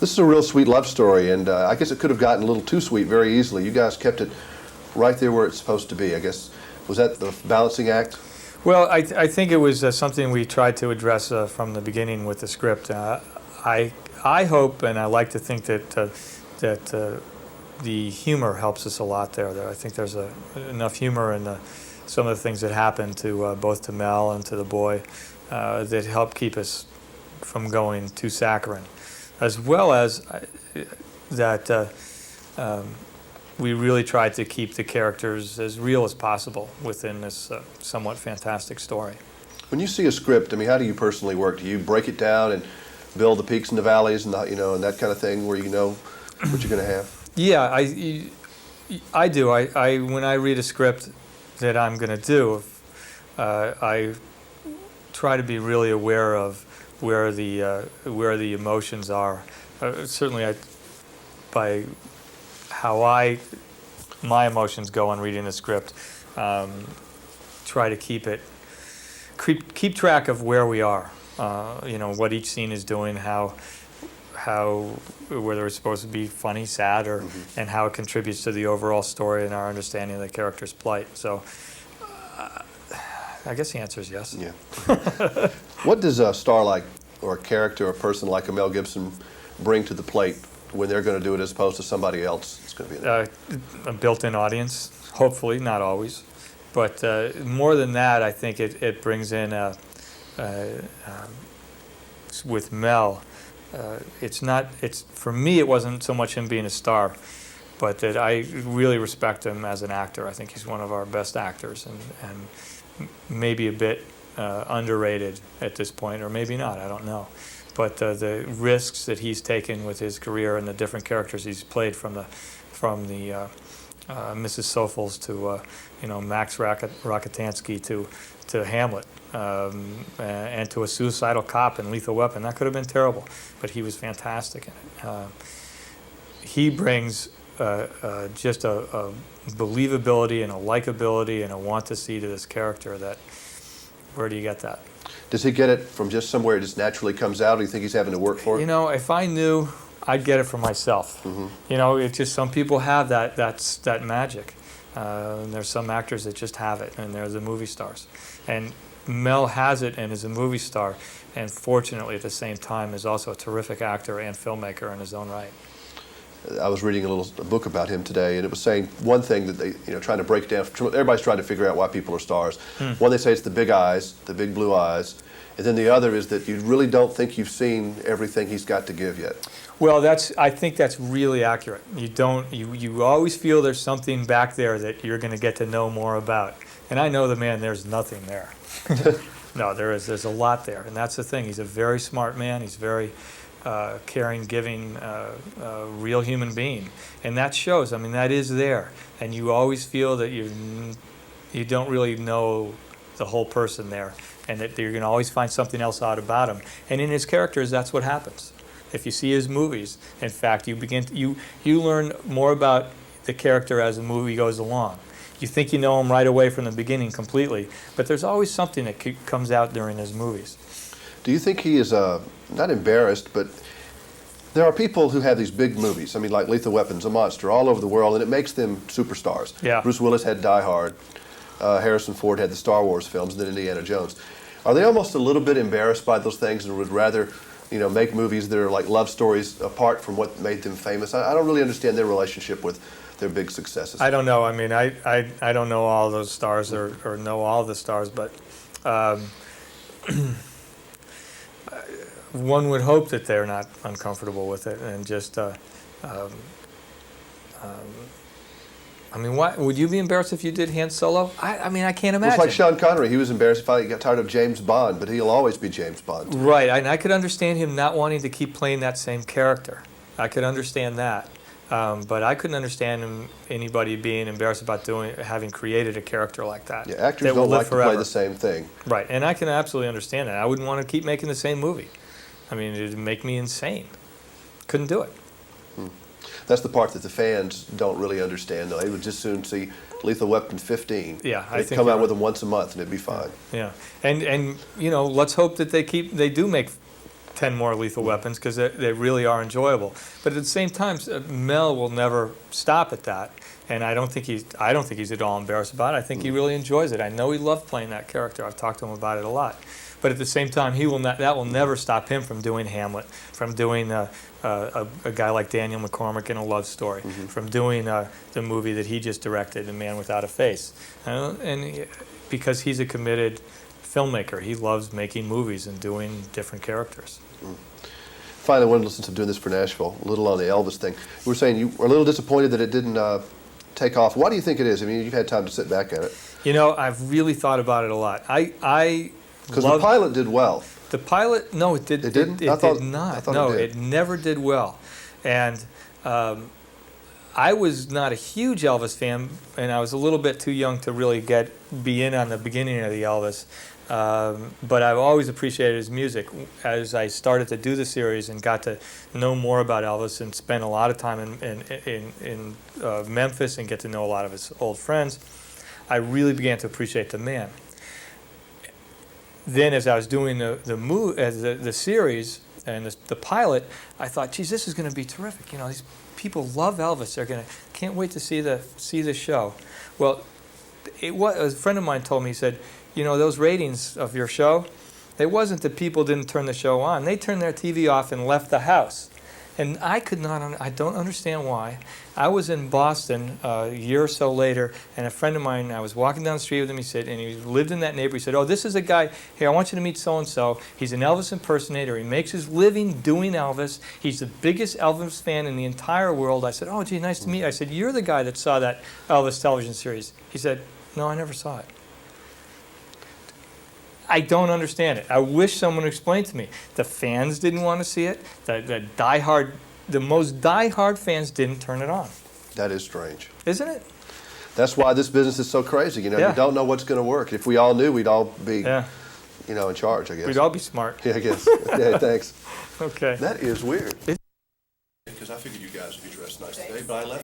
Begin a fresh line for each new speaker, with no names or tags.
This is a real sweet love story, and I guess it could have gotten a little too sweet very easily. You guys kept it right there where it's supposed to be, I guess. Was that the balancing act?
Well, I think it was something we tried to address from the beginning with the script. I hope, and I like to think that the humor helps us a lot there. I think there's enough humor in some of the things that happen to both to Mel and to the boy that help keep us from going too saccharine, as well as that we really tried to keep the characters as real as possible within this somewhat fantastic story.
When you see a script, I mean, how do you personally work? Do you break it down and build the peaks and the valleys and and that kind of thing, where you know what you're going to have?
Yeah, I do. I when I read a script that I'm going to do, I try to be really aware of where the emotions are. Certainly, by how my emotions go on reading the script, try to keep track of where we are. What each scene is doing, how whether it's supposed to be funny, sad, or and how it contributes to the overall story and our understanding of the character's plight. So, I guess the answer is yes.
Yeah. What does a star like, or a character, or a person like a Mel Gibson bring to the plate when they're going to do it as opposed to somebody else that's going to be there?
A built-in audience, hopefully, not always. But more than that, I think it brings in, with Mel, for me, it wasn't so much him being a star, but that I really respect him as an actor. I think he's one of our best actors, and maybe a bit underrated at this point, or maybe not, I don't know. But the risks that he's taken with his career and the different characters he's played, from the Mrs. Sophals to Max Rakatansky to Hamlet, and to a suicidal cop in Lethal Weapon. That could have been terrible, but he was fantastic in it. He brings just a believability and a likability and a want to see to this character that, where do you get that?
Does he get it from just somewhere it just naturally comes out, or do you think he's having to work for it?
If I knew, I'd get it for myself. It's just some people have that magic. And there's some actors that just have it, and they're the movie stars. And Mel has it and is a movie star, and fortunately at the same time is also a terrific actor and filmmaker in his own right.
I was reading a book about him today, and it was saying one thing that they, trying to break down. Everybody's trying to figure out why people are stars. One, they say it's the big eyes, the big blue eyes, and then the other is that you really don't think you've seen everything he's got to give yet.
Well, I think that's really accurate. You always feel there's something back there that you're going to get to know more about. And I know the man, there's nothing there. No, there's a lot there, and that's the thing. He's a very smart man. He's very caring, giving, real human being, and that shows. I mean, that is there, and you always feel that you don't really know the whole person there, and that you're going to always find something else out about him. And in his characters, that's what happens. If you see his movies, in fact, you learn more about the character as the movie goes along. You think you know him right away from the beginning completely, but there's always something that comes out during his movies.
Do you think he is not embarrassed, but there are people who have these big movies, I mean, like Lethal Weapon's a monster all over the world, and it makes them superstars.
Yeah.
Bruce Willis had Die Hard, Harrison Ford had the Star Wars films, and then Indiana Jones. Are they almost a little bit embarrassed by those things and would rather make movies that are like love stories apart from what made them famous? I don't really understand their relationship with their big successes.
I don't know. I mean, I don't know all those stars or know all the stars, but one would hope that they're not uncomfortable with it and just. I mean, why would you be embarrassed if you did Han Solo? I mean, I can't imagine.
It's like Sean Connery. He was embarrassed if he got tired of James Bond, but he'll always be James Bond.
Right, and I could understand him not wanting to keep playing that same character. I could understand that, but I couldn't understand anybody being embarrassed about having created a character like that.
Yeah, actors don't like to play the same thing.
Right, and I can absolutely understand that. I wouldn't want to keep making the same movie. I mean, it'd make me insane. Couldn't do it.
That's the part that the fans don't really understand, though. They would just soon see Lethal Weapon 15.
Yeah, I think
they'd come out with them once a month, and it'd be fine.
Yeah, and let's hope that they do make 10 more Lethal Weapons because they really are enjoyable. But at the same time, Mel will never stop at that, and I don't think he's at all embarrassed about it. I think he really enjoys it. I know he loved playing that character. I've talked to him about it a lot. But at the same time, that will never stop him from doing Hamlet, from doing a guy like Daniel McCormick in A Love Story, from doing the movie that he just directed, The Man Without a Face. Because he's a committed filmmaker. He loves making movies and doing different characters.
Finally, I wanted to listen to doing this for Nashville, a little on the Elvis thing. You were saying you were a little disappointed that it didn't take off. Why do you think it is? I mean, you've had time to sit back at it.
You know, I've really thought about it a lot.
Because the pilot did well.
The pilot, no, it did.
It didn't?
It did not. No, it never did well. And I was not a huge Elvis fan, and I was a little bit too young to really be in on the beginning of the Elvis. But I've always appreciated his music. As I started to do the series and got to know more about Elvis and spent a lot of time in Memphis and get to know a lot of his old friends, I really began to appreciate the man. Then, as I was doing the series and the pilot, I thought, geez, this is going to be terrific. You know, these people love Elvis. Can't wait to see the show. Well, a friend of mine told me, he said, you know, those ratings of your show, it wasn't that people didn't turn the show on. They turned their TV off and left the house. And I don't understand why. I was in Boston a year or so later, and a friend of mine, I was walking down the street with him, and he lived in that neighborhood. He said, oh, this is a guy, here, I want you to meet so-and-so. He's an Elvis impersonator. He makes his living doing Elvis. He's the biggest Elvis fan in the entire world. I said, oh, gee, nice to meet you. I said, you're the guy that saw that Elvis television series. He said, no, I never saw it. I don't understand it. I wish someone would explain to me. The fans didn't want to see it. The most diehard fans didn't turn it on.
That is strange.
Isn't it?
That's why this business is so crazy. You know,
Yeah.
you don't know what's going to work. If we all knew, we'd all be,
Yeah.
you know, in charge, I guess.
We'd all be smart.
Yeah, I guess. Yeah, thanks.
Okay.
That is weird. Because I figured you guys would be dressed nice today, but I left.